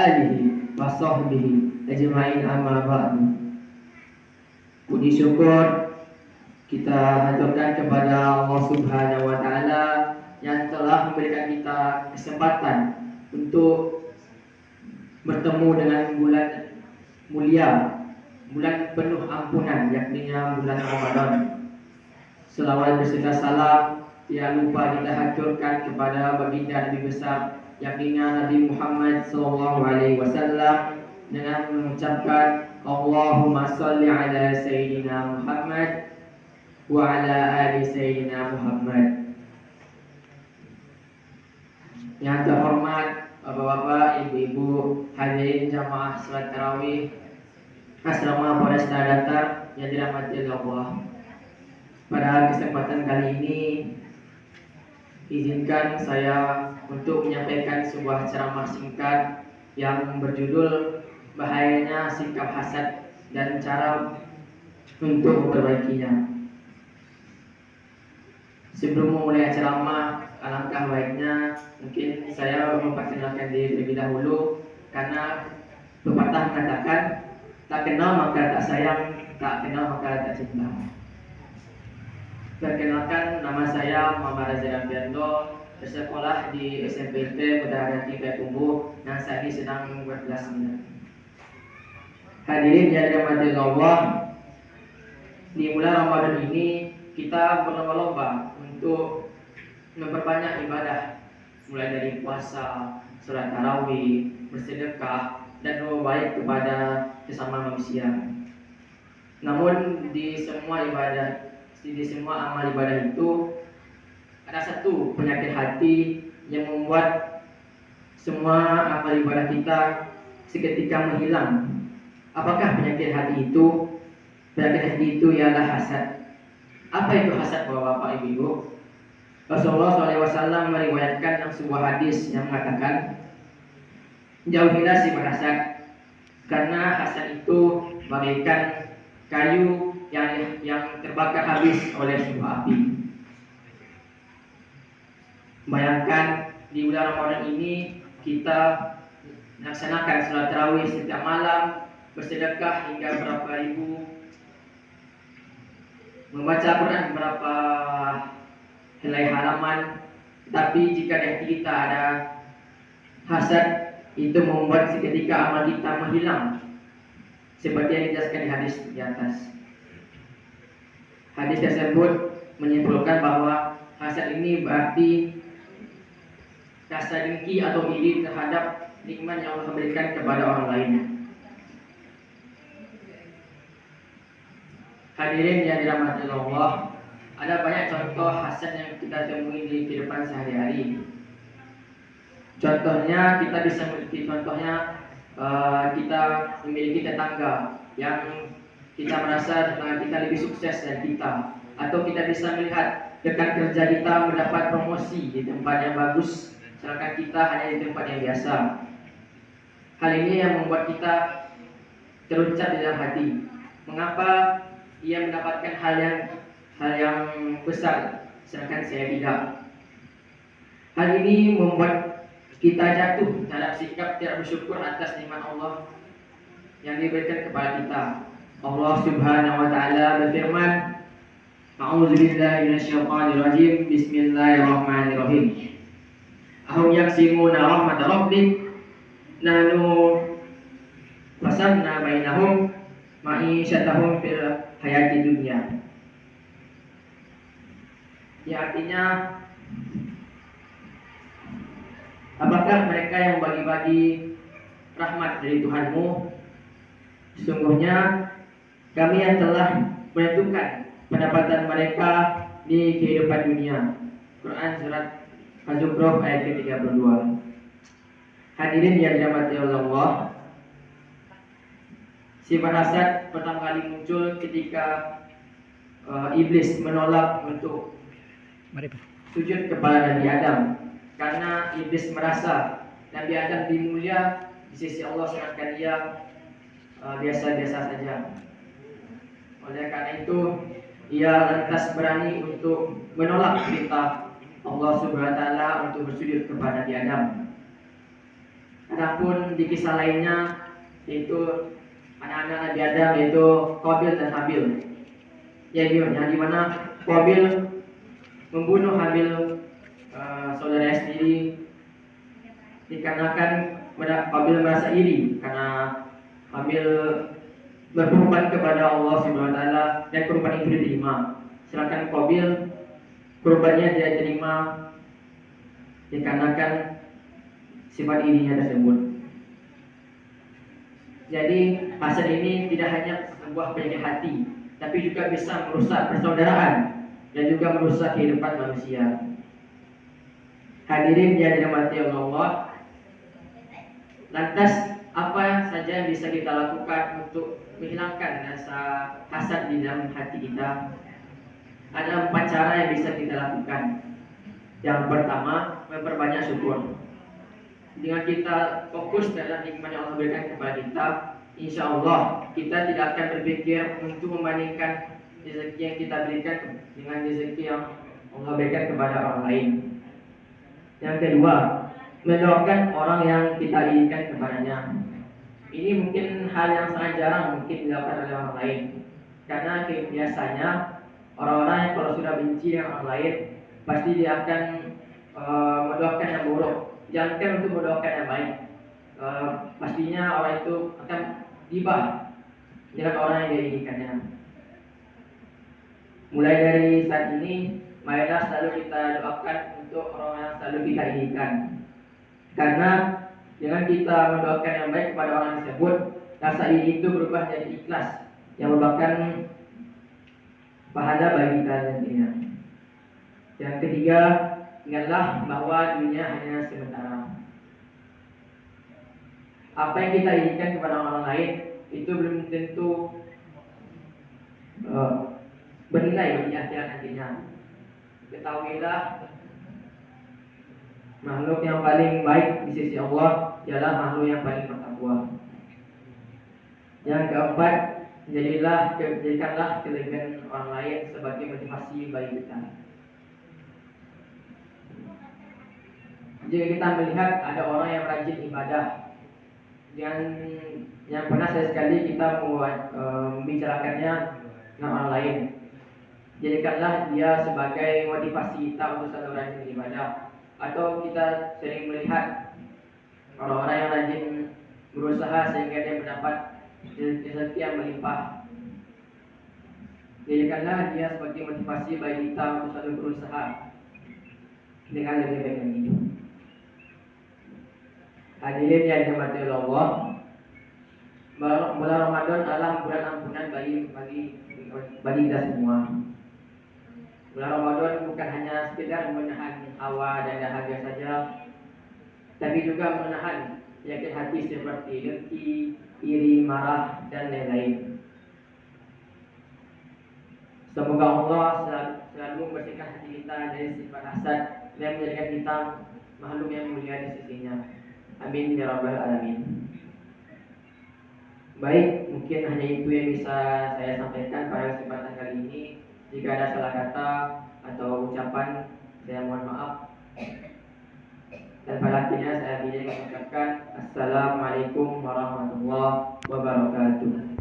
alihi wa sahbihi ajma'in, amma ba'du. Puji syukur kita haturkan kepada Allah Subhanahu wa taala yang telah memberikan kita kesempatan untuk bertemu dengan bulan mulia, bulan penuh ampunan, yakni bulan Ramadan. Selawat beserta salam tidak lupa kita haturkan kepada baginda Nabi besar, yakni Nabi Muhammad SAW, dengan mengucapkan Allahumma salli ala Sayyidina Muhammad wa ala ali Sayyidina Muhammad. Yang terhormat Bapak-bapak, ibu-ibu, hadirin jamaah salat tarawih Asrama Polresta Datar yang dirahmati Allah. Pada kesempatan kali ini, izinkan saya untuk menyampaikan sebuah ceramah singkat yang berjudul bahayanya sikap hasad dan cara untuk memperbaikinya. Sebelum memulai ceramah, alangkah baiknya mungkin saya memperkenalkan diri terlebih dahulu, karena pepatah mengatakan tak kenal maka tak sayang, tak kenal maka tak cinta. Perkenalkan, nama saya Muhammad Razak Fiando, bersekolah di SMP Mudarati Payakumbuh, yang saat ini sedang berkelas 9. Hadirin yang dirahmati Allah, di bulan Ramadan ini kita berlomba-lomba untuk memperbanyak ibadah, mulai dari puasa, salat tarawih, bersedekah, dan berbuat baik kepada sesama manusia. Namun di semua amal ibadah itu ada satu penyakit hati yang membuat semua amal ibadah kita seketika menghilang. Apakah penyakit hati itu? Penyakit hati itu ialah hasad. Apa itu hasad, bapak-bapak, ibu-ibu? Rasulullah SAW meriwayatkan dalam sebuah hadis yang mengatakan, jauhilah sifat hasad, karena hasad itu bagaikan kayu yang terbakar habis oleh sebuah api. Bayangkan di bulan Ramadan ini kita melaksanakan salat tarawih setiap malam, bersedekah hingga berapa ribu, membaca Quran berapa helai halaman, tapi jika di hati kita ada hasad, itu membuat seketika amal kita menghilang, seperti yang dijelaskan di hadis di atas. Hadis tersebut menyimpulkan bahwa hasad ini berarti rasa dengki atau iri terhadap nikmat yang Allah berikan kepada orang lain. Hadirin yang dirahmati Allah, ada banyak contoh hasad yang kita temui di kehidupan sehari-hari. Contohnya kita memiliki tetangga yang kita merasa tetangga kita lebih sukses dari kita, atau kita bisa melihat rekan kerja kita mendapat promosi di tempat yang bagus, sedangkan kita hanya di tempat yang biasa. Hal ini yang membuat kita terucap di dalam hati, mengapa ia mendapatkan hal yang besar sedangkan saya tidak. Hal ini membuat kita jatuh dalam sikap tidak bersyukur atas nikmat Allah yang diberikan kepada kita. Allah Subhanahu wa taala berfirman, A'udzubillahi minasyaitonirrajim, Bismillahirrahmanirrahim. Ahum yaksimuna rahmat rabbik, nahnu fasalna bainahum ma'isyatahum fil hayati dunia. Ya, artinya, apakah mereka yang bagi-bagi rahmat dari Tuhanmu? Sesungguhnya kami yang telah menentukan pendapatan mereka di kehidupan dunia. Quran surat Az-Zukhruf ayat ke-32. Hadirin yang dirahmati Allah, sifat hasad pertama kali muncul ketika iblis menolak untuk sujud kepada Nabi Adam, karena iblis merasa Nabi Adam lebih mulia di sisi Allah sedangkan dia biasa-biasa saja. Oleh karena itu ia lantas berani untuk menolak perintah Allah Subhanahu wa taala untuk bersujud kepada Nabi Adam. Adapun di kisah lainnya yaitu anak-anak Nabi Adam yaitu Qabil dan Habil. Yang di mana Qabil membunuh Habil saudara sendiri dikarenakan Qabil merasa iri karena Habil berkorban kepada Allah Subhanahu wa taala dan korban itu diterima. Sedangkan Qabil korbannya tidak diterima dikarenakan sifat irinya tersebut. Jadi hasad ini tidak hanya sebuah penyakit hati, tapi juga bisa merusak persaudaraan dan juga merusak kehidupan manusia. Hadirin yang dirahmati Allah, lantas apa saja yang bisa kita lakukan untuk menghilangkan rasa hasad di dalam hati kita? Ada 4 cara yang bisa kita lakukan. Yang pertama, memperbanyak syukur. Dengan kita fokus dalam nikmat yang Allah berikan kepada kita, insya Allah kita tidak akan berpikir untuk membandingkan rezeki yang kita berikan dengan rezeki yang Allah berikan kepada orang lain. Yang kedua, mendoakan orang yang kita inginkan kepadanya. Ini mungkin hal yang sangat jarang mungkin dilakukan oleh orang lain, karena biasanya orang-orang yang kalau sudah benci dengan orang lain pasti dia akan mendoakan yang buruk. Jangankan untuk mendoakan yang baik, pastinya orang itu akan gibah dengan orang yang dia inginkannya. Mulai dari saat ini, marilah selalu kita doakan untuk orang yang selalu kita inginkan. Karena dengan kita mendoakan yang baik kepada orang tersebut, rasa iri itu berubah jadi ikhlas yang merupakan pahala bagi kita nantinya. Yang ketiga, ingatlah bahwa dunia hanya sementara. Apa yang kita inginkan kepada orang lain itu belum tentu bernilai bagi akhirat nantinya. Ketahuilah, makhluk yang paling baik di sisi Allah ialah makhluk yang paling bertakwa. Yang keempat, jadikanlah kelebihan orang lain sebagai motivasi bagi kita. Jika kita melihat ada orang yang rajin ibadah, yang pernah sekali kita membicarakannya dengan orang lain, jadikanlah dia sebagai motivasi kita untuk selalu rajin ibadah. Atau kita sering melihat orang-orang yang rajin berusaha sehingga dia mendapat rezeki yang melimpah, jadikanlah dia sebagai motivasi bagi kita untuk selalu berusaha dengan lebih baik lagi. Hadirin yang dirahmati Allah, bulan Ramadan adalah bulan ampunan bagi kita semua. Bulan Ramadan bukan hanya sekedar menahan hawa dan dahaga saja, tapi juga menahan penyakit hati seperti dengki, iri, marah, dan lain-lain. Semoga Allah selalu membersihkan hati kita dari sifat hasad dan menjadikan kita makhluk yang mulia di sisinya. Amin ya rabbal alamin. Baik, mungkin hanya itu yang bisa saya sampaikan pada kesempatan kali ini. Jika ada salah kata atau ucapan, saya mohon maaf. Dan pada akhirnya saya ingin mengucapkan Assalamualaikum warahmatullahi wabarakatuh.